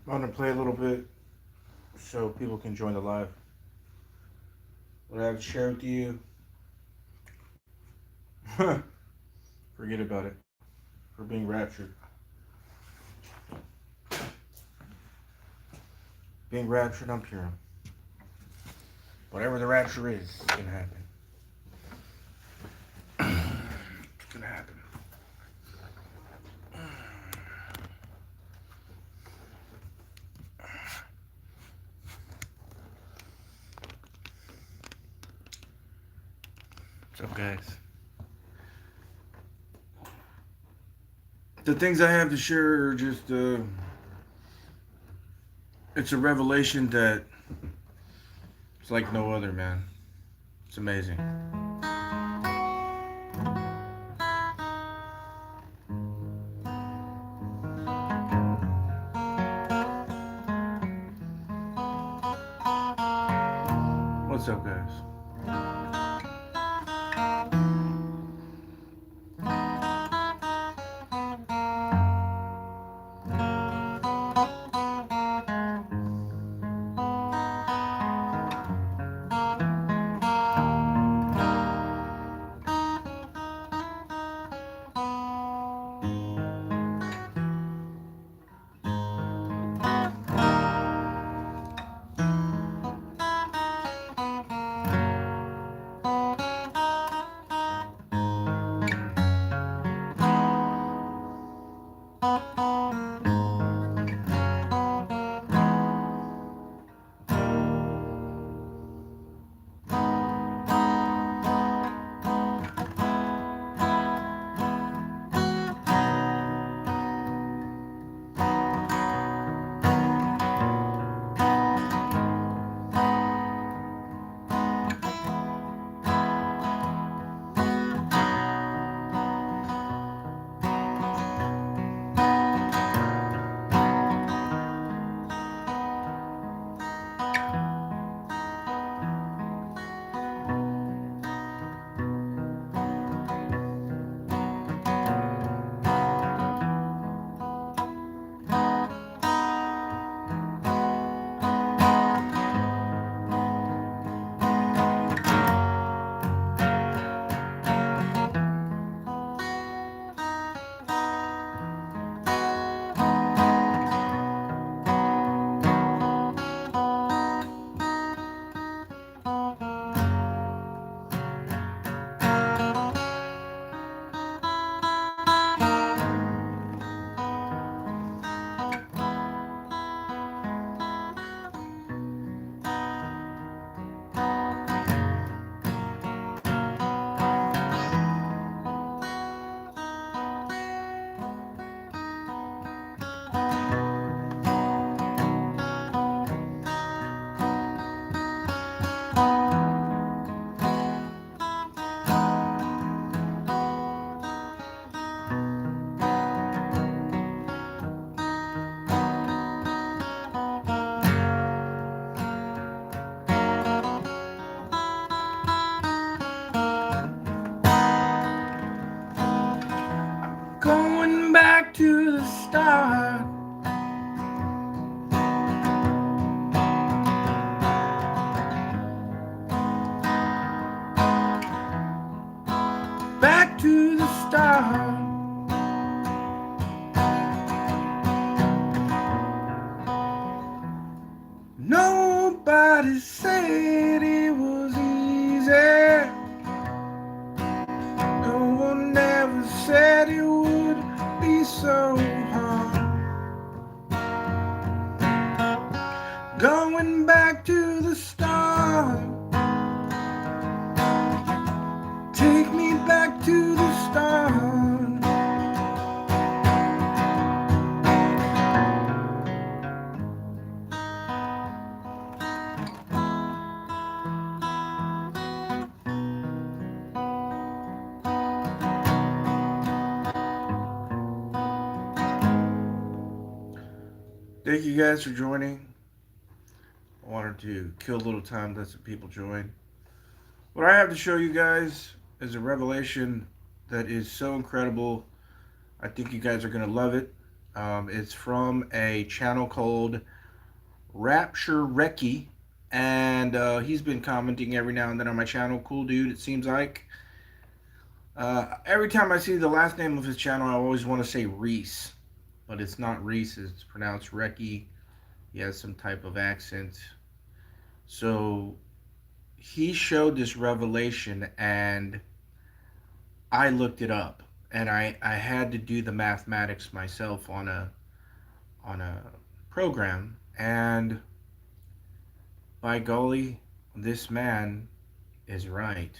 I'm gonna play a little bit so people can join the live. What I have to share with you, forget about it. We're being raptured. Being raptured on Purim. Whatever the rapture is, it's gonna happen. It's gonna happen. What's up, guys? The things I have to share are just, it's a revelation that it's like no other, man. It's amazing. What's up, guys? Going back to the start. Back to the start. Nobody said it was easy. No one ever said it would be so hard. Going back to the start. Take me back to the start. Thank you guys for joining. I wanted to kill a little time, let some people join. What I have to show you guys is a revelation that is so incredible. I think you guys are going to love it. It's from a channel called Rapture, and he's been commenting every now and then on my channel. Cool dude, it seems like. Every time I see the last name of his channel, I always want to say Reese, but it's not Reese. It's pronounced Recky. He has some type of accent. So he showed this revelation, and I looked it up, and I had to do the mathematics myself on a program, and by golly, this man is right.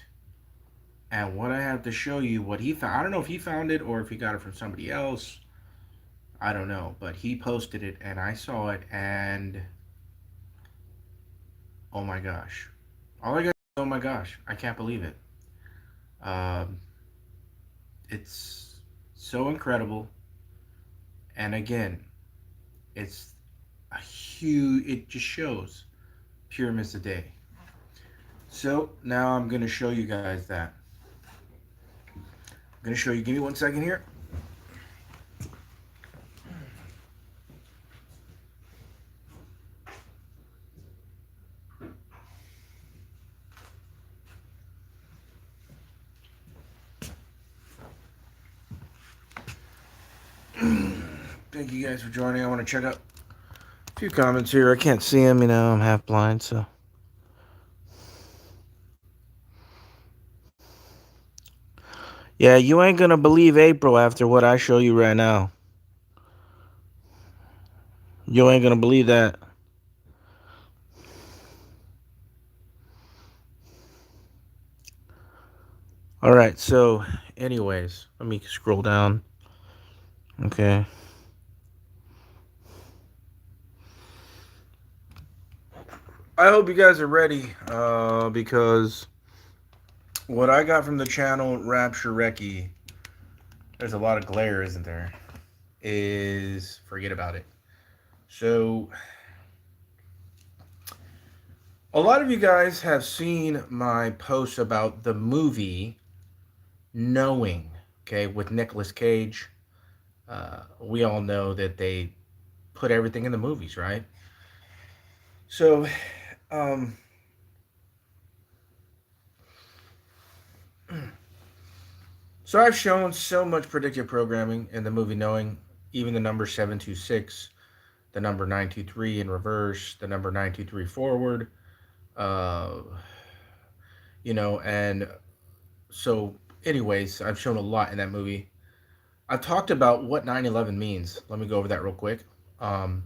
And what I have to show you, what he found, I don't know if he found it or if he got it from somebody else. I don't know, but he posted it and I saw it, and oh my gosh. All I got, oh my gosh, I can't believe it. Um, it's so incredible. And again, it's a huge, it just shows pyramids a day. So now I'm going to show you guys that. I'm going to show you, give me 1 second here. Thank you guys for joining. I want to check out a few comments here. I can't see them, I'm half blind, so. Yeah, you ain't gonna believe April after what I show you right now. You ain't gonna believe that. Alright, so, anyways, let me scroll down. Okay. I hope you guys are ready, because what I got from the channel Rapture Recky, there's a lot of glare, isn't there? Is forget about it. So, a lot of you guys have seen my posts about the movie Knowing, okay, with Nicolas Cage. We all know that they put everything in the movies, right? So, um, so I've shown so much predictive programming in the movie Knowing, even the number 726, the number 923 in reverse, the number 923 forward, uh, and so, anyways, I've shown a lot in that movie. I've talked about what 9/11 means. Let me go over that real quick. Um,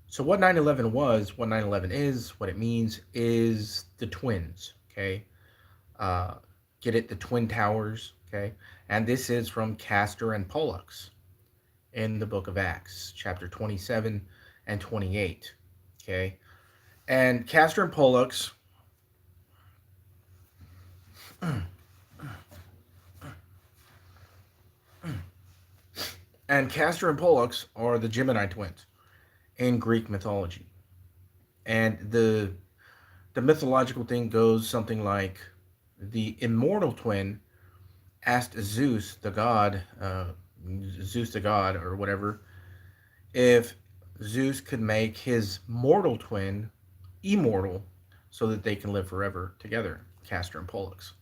so what 9/11 was, what 9/11 is, what it means is the twins, okay? Uh, get it, the Twin Towers, okay? And this is from Castor and Pollux in the book of Acts, chapter 27 and 28, okay? And Castor and Pollux are the Gemini twins in Greek mythology. And the mythological thing goes something like the immortal twin asked Zeus the god, or whatever, if Zeus could make his mortal twin immortal so that they can live forever together, Castor and Pollux.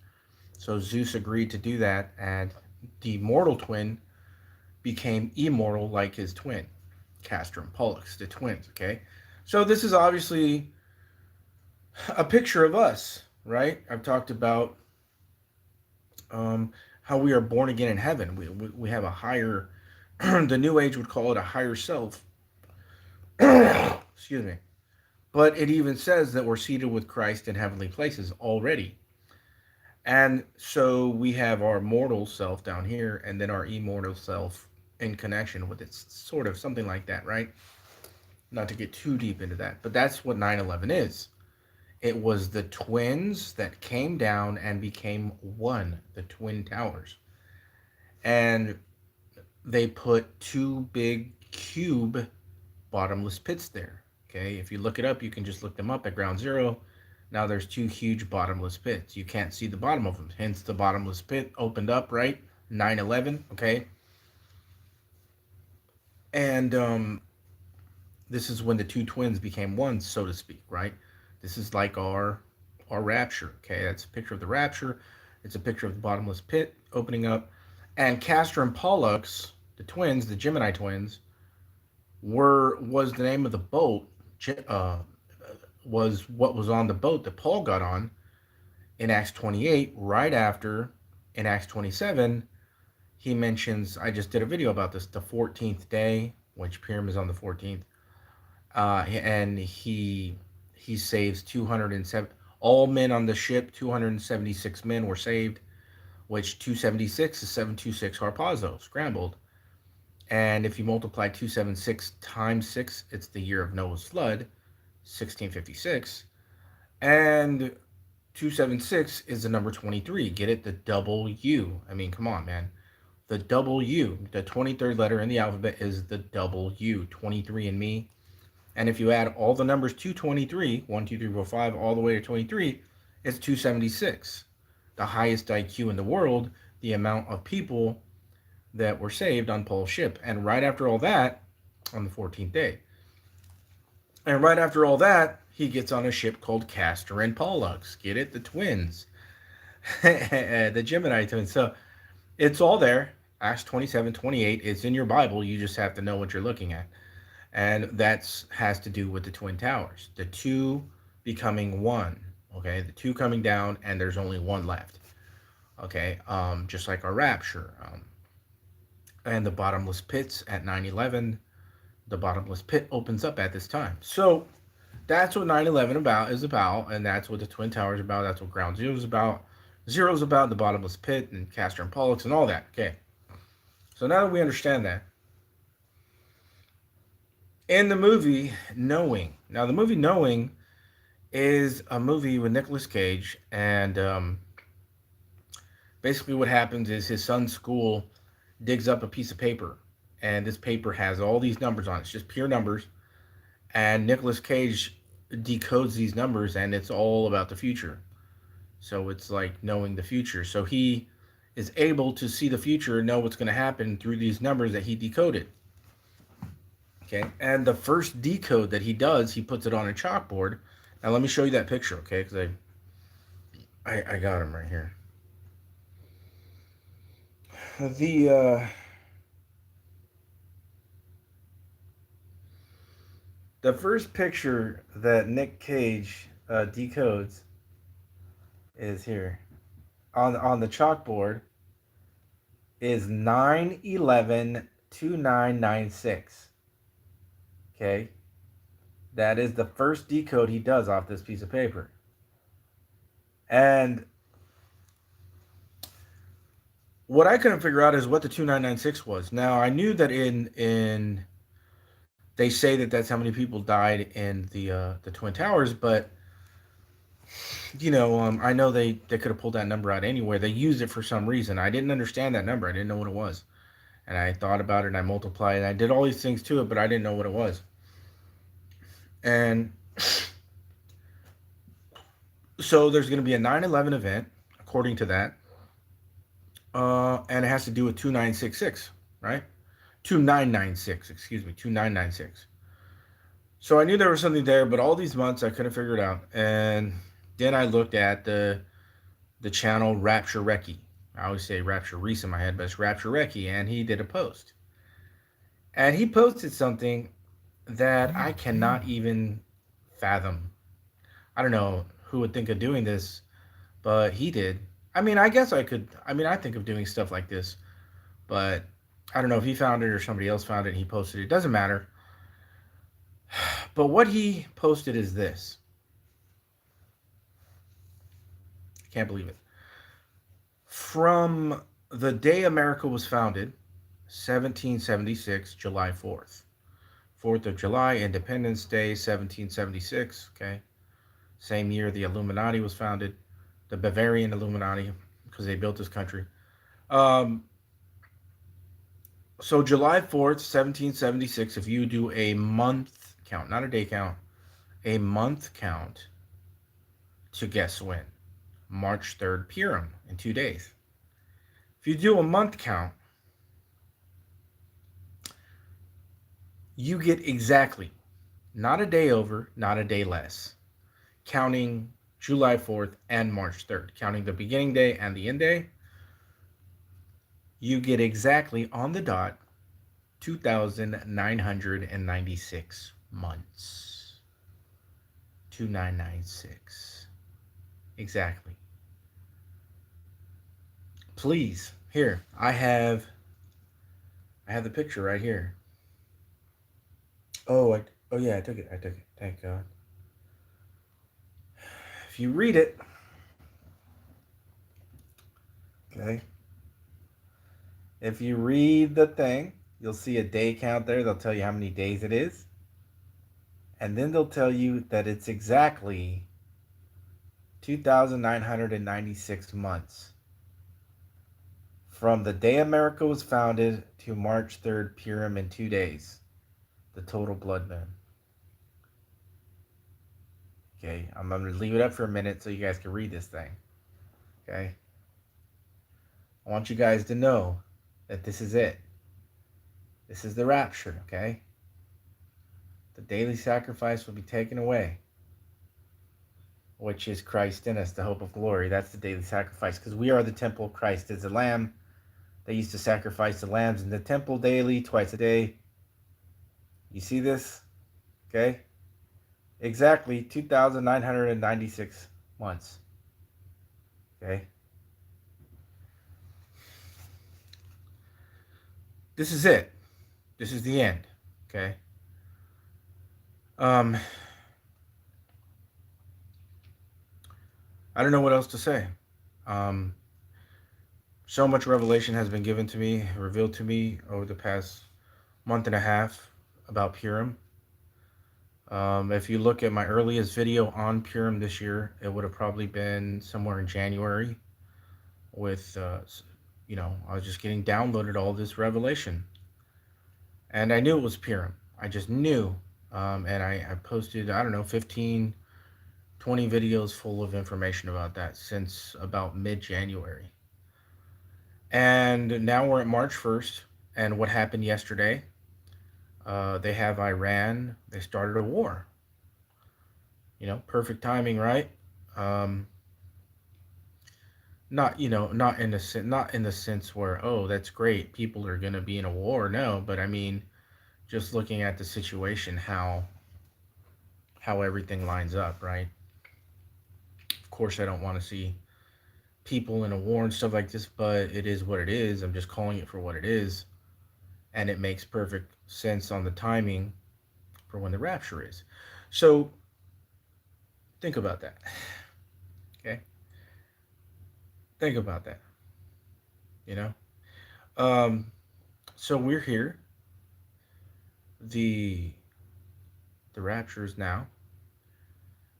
So Zeus agreed to do that, and the mortal twin became immortal like his twin, Castor and Pollux, the twins, okay? So this is obviously a picture of us, right? I've talked about how we are born again in heaven. We have a higher, the New Age would call it a higher self. Excuse me. But it even says that we're seated with Christ in heavenly places already. And so we have our mortal self down here, and then our immortal self in connection with it. Sort of something like that, right? Not to get too deep into that, but that's what 9/11 is. It was the twins that came down and became one, the Twin Towers. And they put two big cube bottomless pits there. Okay, if you look it up, you can just look them up at ground zero. Now there's two huge bottomless pits. You can't see the bottom of them. Hence the bottomless pit opened up, right? 9/11, okay? And this is when the two twins became one, so to speak, right? This is like our rapture. Okay, that's a picture of the rapture. It's a picture of the bottomless pit opening up, and Castor and Pollux, the twins, the Gemini twins, was the name of the boat. Was what was on the boat that Paul got on in Acts 28. Right after, in Acts 27, he mentions. I just did a video about this. The 14th day, which Purim is on the 14th, and he saves 207 all men on the ship. 276 men were saved, which 276 is 726 harpazo scrambled. And if you multiply 276 times 6, it's the year of Noah's flood, 1656. And 276 is the number 23. Get it? The double U. I mean, come on, man. The double U. The 23rd letter in the alphabet is the double U. 23 and me. And if you add all the numbers to 23, 1, 2, 3, 4, 5, all the way to 23, it's 276. The highest IQ in the world, the amount of people that were saved on Paul's ship. And right after all that, on the 14th day, and right after all that, he gets on a ship called Castor and Pollux. Get it? The twins. The Gemini twins. So it's all there. Acts 27, 28. It's in your Bible. You just have to know what you're looking at. And that has to do with the Twin Towers. The two becoming one. Okay? The two coming down, and there's only one left. Okay? Just like our rapture. And the bottomless pits at 9/11. The bottomless pit opens up at this time. So that's what 9/11 is about, and that's what the Twin Towers is about. That's what Ground Zero is about. Zero is about the bottomless pit and Castor and Pollux and all that. Okay. So now that we understand that, in the movie Knowing, now the movie Knowing is a movie with Nicolas Cage, and basically what happens is his son's school digs up a piece of paper, and this paper has all these numbers on it. It's just pure numbers, and Nicolas Cage decodes these numbers, and it's all about the future. So it's like knowing the future. So he is able to see the future and know what's going to happen through these numbers that he decoded. Okay, and the first decode that he does, he puts it on a chalkboard. Now let me show you that picture, okay? Because I got him right here. The first picture that Nick Cage decodes is here on the chalkboard is 9/11/2996. Okay, that is the first decode he does off this piece of paper. And what I couldn't figure out is what the 2996 was. Now I knew that in they say that that's how many people died in the Twin Towers, but I know they could have pulled that number out anywhere. They used it for some reason. I didn't understand that number. I didn't know what it was, and I thought about it and I multiplied it. And I did all these things to it, but I didn't know what it was. And so there's going to be a 9/11 event, according to that, and it has to do with 2966, right? 2996, excuse me, 2996. So I knew there was something there, but all these months I couldn't figure it out. And then I looked at the channel Rapture Recce. I always say Rapture Reese in my head, but it's Rapture Recce, and he did a post. And he posted something that I cannot even fathom. I don't know who would think of doing this, but he did. I mean, I guess I could. I mean, I think of doing stuff like this, but I don't know if he found it or somebody else found it and he posted it. It doesn't matter. But what he posted is this. I can't believe it. From the day America was founded, 1776, July 4th. 4th of July, Independence Day, 1776, okay? Same year the Illuminati was founded, the Bavarian Illuminati, because they built this country. So July 4th, 1776, if you do a month count, not a day count, a month count, to guess when? March 3rd, Purim, in 2 days. If you do a month count, you get exactly, not a day over, not a day less, counting July 4th and March 3rd, counting the beginning day and the end day, you get exactly on the dot 2,996 months. 2996. Exactly. Please, here, I have the picture right here. Oh yeah, I took it. I took it. Thank God. If you read it, okay. If you read the thing, you'll see a day count there. They'll tell you how many days it is. And then they'll tell you that it's exactly 2,996 months from the day America was founded to March 3rd, Purim in 2 days, the total blood moon. Okay, I'm going to leave it up for a minute so you guys can read this thing. Okay, I want you guys to know that this is it. This is the rapture, okay? The daily sacrifice will be taken away, which is Christ in us, the hope of glory. That's the daily sacrifice, because we are the temple of Christ. As a lamb, they used to sacrifice the lambs in the temple daily, twice a day. You see this? Okay? Exactly 2,996 months. Okay? This is it. This is the end. Okay? I don't know what else to say. Um, so much revelation has been given to me, revealed to me over the past month and a half about Purim. If you look at my earliest video on Purim this year, it would have probably been somewhere in January with, I was just getting downloaded all this revelation. And I knew it was Purim. I just knew. And I posted, I don't know, 15, 20 videos full of information about that since about mid-January. And now we're at March 1st. And what happened yesterday? They have Iran. They started a war. Perfect timing, right? Um, not in the sense where, oh, that's great, people are going to be in a war. No, but I mean, just looking at the situation, how everything lines up, right? Of course, I don't want to see people in a war and stuff like this, but it is what it is. I'm just calling it for what it is, and it makes perfect sense on the timing for when the rapture is. So think about that. Okay, think about that. You know, um, so we're here. The the rapture is now,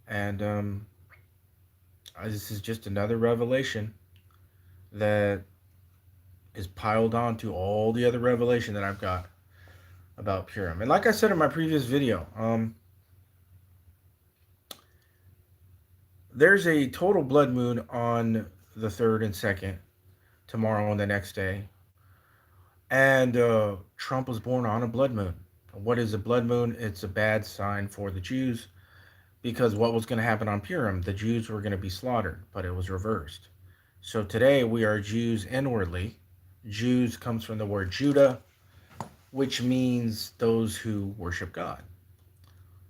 and this is just another revelation that is piled on to all the other revelation that I've got about Purim. And like I said in my previous video, there's a total blood moon on the 3rd and 2nd, tomorrow and the next day. And Trump was born on a blood moon. What is a blood moon? It's a bad sign for the Jews, because what was going to happen on Purim? The Jews were going to be slaughtered, but it was reversed. So today we are Jews inwardly. Jews comes from the word Judah, which means those who worship God.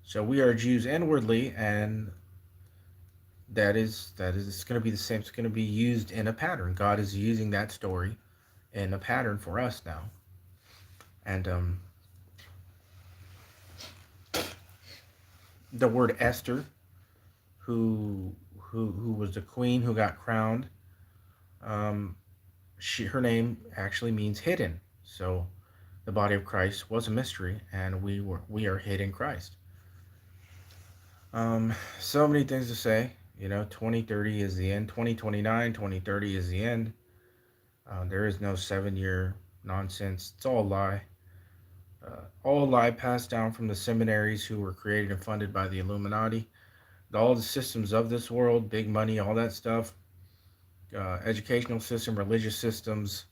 So we are Jews inwardly, and it's going to be the same. It's going to be used in a pattern. God is using that story in a pattern for us now. And the word Esther, who was the queen who got crowned, her name actually means hidden. So the body of Christ was a mystery, and we are hid in Christ. So many things to say. 2030 is the end. 2029, 2030 is the end. There is no 7-year nonsense. It's all a lie. All a lie passed down from the seminaries who were created and funded by the Illuminati. All the systems of this world, big money, all that stuff, educational system, religious systems,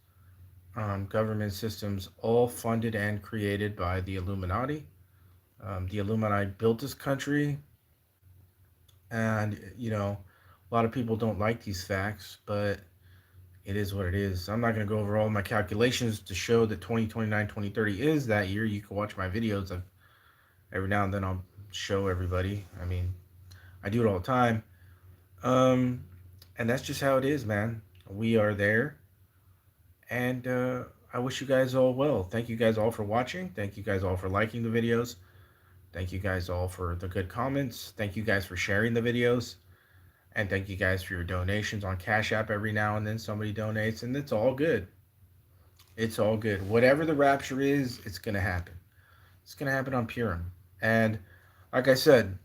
government systems, all funded and created by the Illuminati. The Illuminati built this country, and a lot of people don't like these facts, but it is what it is. I'm not going to go over all my calculations to show that 2029, 2030 is that year. You can watch my videos. Every now and then I'll show everybody. I mean, I do it all the time. Um, and that's just how it is, man. We are there, and I wish you guys all well. Thank you guys all for watching. Thank you guys all for liking the videos. Thank you guys all for the good comments. Thank you guys for sharing the videos. And thank you guys for your donations on Cash App. Every now and then somebody donates, and it's all good. It's all good. Whatever the rapture is, it's going to happen. It's going to happen on Purim. And like I said,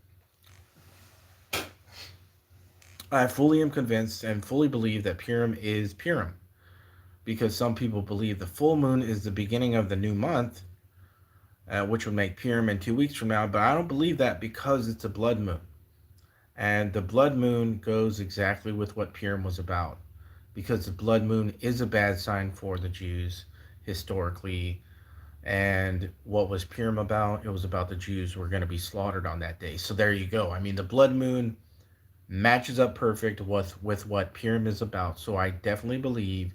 I fully am convinced and fully believe that Purim is Purim. Because some people believe the full moon is the beginning of the new month, which would make Purim in 2 weeks from now. But I don't believe that because it's a blood moon. And the blood moon goes exactly with what Purim was about. Because the blood moon is a bad sign for the Jews historically. And what was Purim about? It was about the Jews who were going to be slaughtered on that day. So there you go. I mean, the blood moon matches up perfect with what Purim is about. So I definitely believe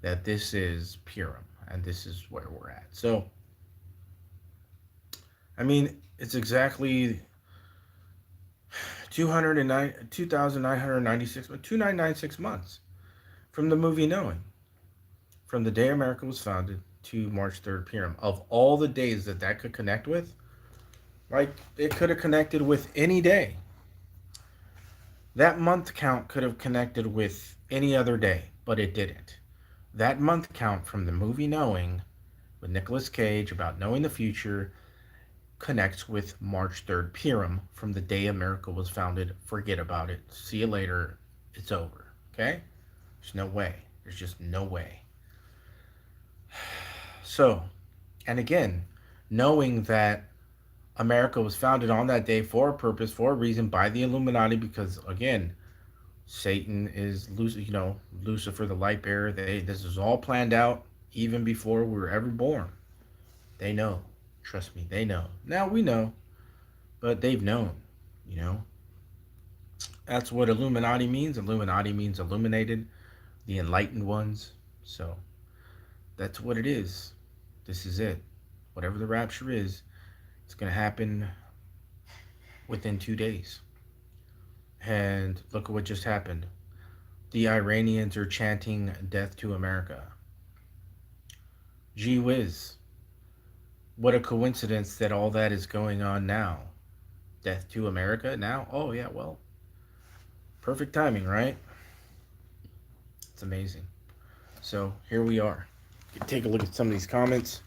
that this is Purim, and this is where we're at. So, I mean, it's exactly 2,996 months from the movie Knowing, from the day America was founded to March 3rd Purim. Of all the days that could connect with, like, it could have connected with any day. That month count could have connected with any other day, but it didn't. That month count from the movie Knowing with Nicolas Cage about knowing the future connects with March 3rd Purim from the day America was founded. Forget about it. See you later. It's over. Okay? There's no way. There's just no way. So, and again, knowing that America was founded on that day for a purpose, for a reason, by the Illuminati, because again, Satan is Lucifer, the light bearer. This is all planned out even before we were ever born. They know. Trust me, they know. Now we know, but they've known. You know, that's what Illuminati means. Illuminati means illuminated, the enlightened ones. So that's what it is. This is it. Whatever the rapture is, it's gonna happen within 2 days. And look at what just happened. The Iranians are chanting death to America. Gee whiz. What a coincidence that all that is going on now. Death to America now? Oh, yeah, well, perfect timing, right? It's amazing. So here we are. Take a look at some of these comments.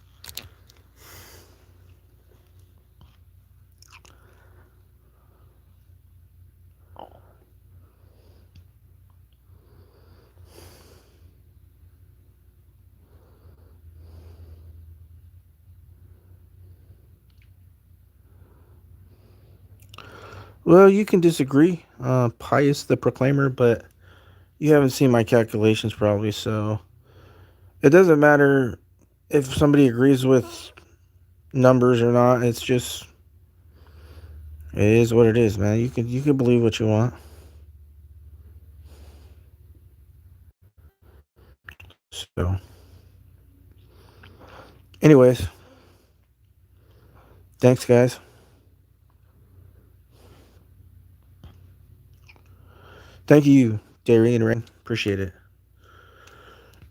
Well, you can disagree, Pius the Proclaimer, but you haven't seen my calculations probably, so it doesn't matter if somebody agrees with numbers or not. It's just, it is what it is, man. You can believe what you want. So, anyways, thanks, guys. Thank you, Darian Rain. Appreciate it.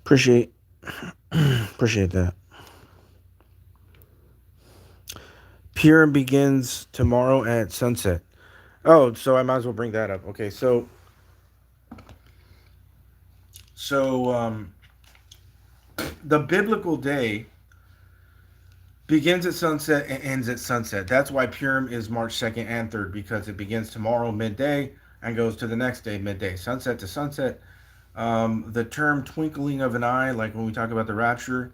Appreciate appreciate that. Purim begins tomorrow at sunset. Oh, so I might as well bring that up. Okay, so the biblical day begins at sunset and ends at sunset. That's why Purim is March 2nd and 3rd, because it begins tomorrow midday and goes to the next day midday, sunset to sunset. The term twinkling of an eye, like when we talk about the rapture,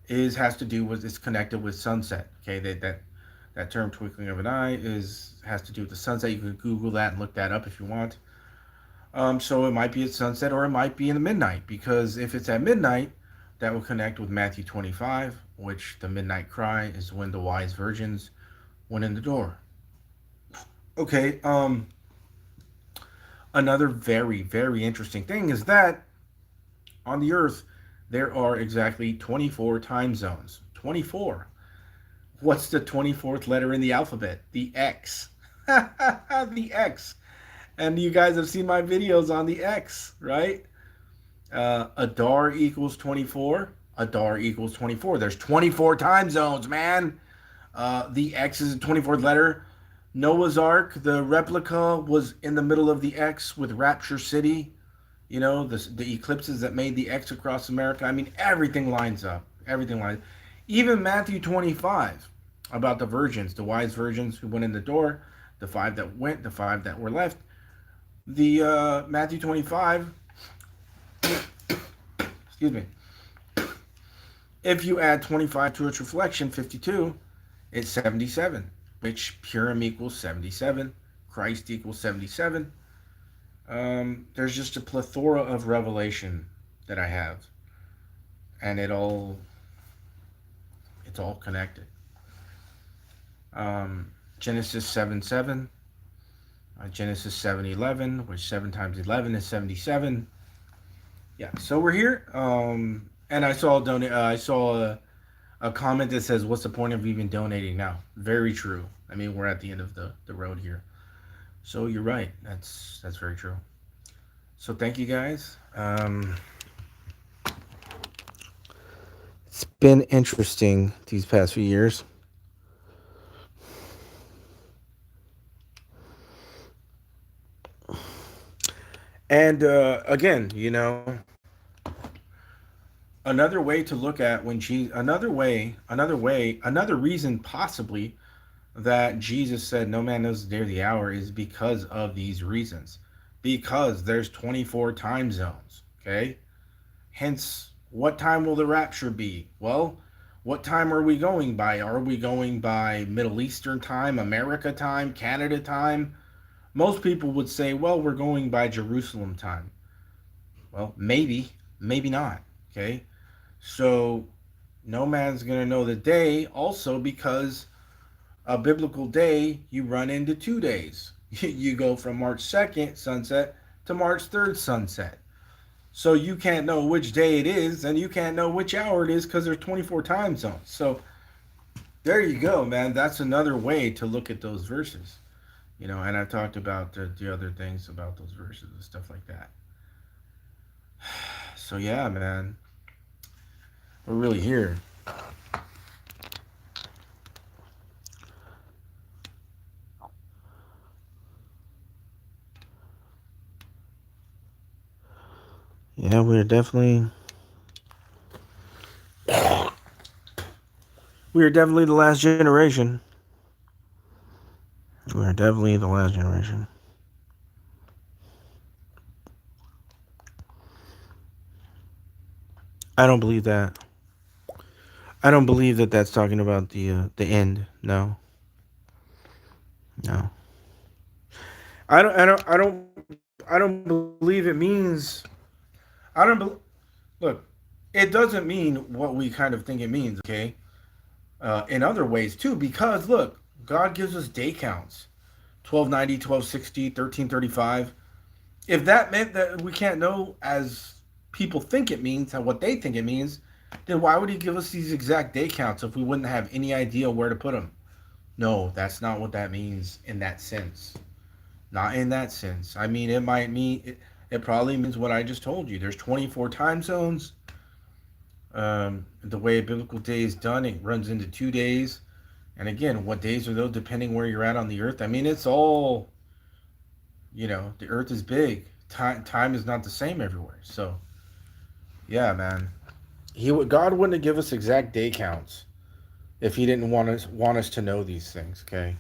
has to do with, it's connected with sunset. Okay, that term twinkling of an eye has to do with the sunset. You can Google that and look that up if you want. So it might be at sunset or it might be in the midnight, because if it's at midnight, that will connect with Matthew 25, which the midnight cry is when the wise virgins went in the door. Okay, another very, very interesting thing is that on the Earth, there are exactly 24 time zones. 24. What's the 24th letter in the alphabet? The X. The X. And you guys have seen my videos on the X, right? Adar equals 24. Adar equals 24. There's 24 time zones, man. The X is the 24th letter. Noah's Ark, the replica was in the middle of the X with Rapture City. You know, the eclipses that made the X across America. I mean, everything lines up. Everything lines. Even Matthew 25 about the virgins, the wise virgins who went in the door, the five that went, the five that were left. The Matthew 25, excuse me, if you add 25 to its reflection, 52, it's 77, which Purim equals 77, Christ equals 77. There's just a plethora of revelation that I have, and it's all connected. Genesis 7:7, Genesis 7:11, which 7 times 11 is 77. Yeah, so we're here. And I saw a comment that says, "What's the point of even donating now?" Very true. I mean, we're at the end of the road here. So you're right. That's very true. So thank you guys. It's been interesting these past few years. And again, another way to look at when Jesus, another reason possibly that Jesus said, "No man knows the day or the hour," is because of these reasons. Because there's 24 time zones. Okay. Hence, what time will the rapture be? Well, what time are we going by? Are we going by Middle Eastern time, America time, Canada time? Most people would say, well, we're going by Jerusalem time. Well, maybe, maybe not. Okay. So, no man's going to know the day also because a biblical day, you run into 2 days. You go from March 2nd sunset to March 3rd sunset. So you can't know which day it is, and you can't know which hour it is because there's 24 time zones. So there you go, man. That's another way to look at those verses. And I've talked about the other things about those verses and stuff like that. So yeah, man, we're really here. Yeah, we are definitely the last generation. We are definitely the last generation. I don't believe that. I don't believe that that's talking about the end. No, no. I don't. I don't. I don't. I don't believe it means. I don't. Look, it doesn't mean what we kind of think it means. Okay. In other ways too, because look, God gives us day counts: 1290, 1260, 1335. If that meant that we can't know as people think it means, and what they think it means, then why would He give us these exact day counts if we wouldn't have any idea where to put them? No, that's not what that means in that sense. Not in that sense. I mean, it might mean it probably means what I just told you. There's 24 time zones. The way a biblical day is done, it runs into 2 days. And again, what days are those depending where you're at on the earth? I mean, it's all, the earth is big. Time is not the same everywhere. So, yeah, man. God wouldn't give us exact day counts if He didn't want us to know these things, okay?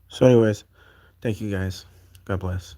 So anyways, thank you guys. God bless.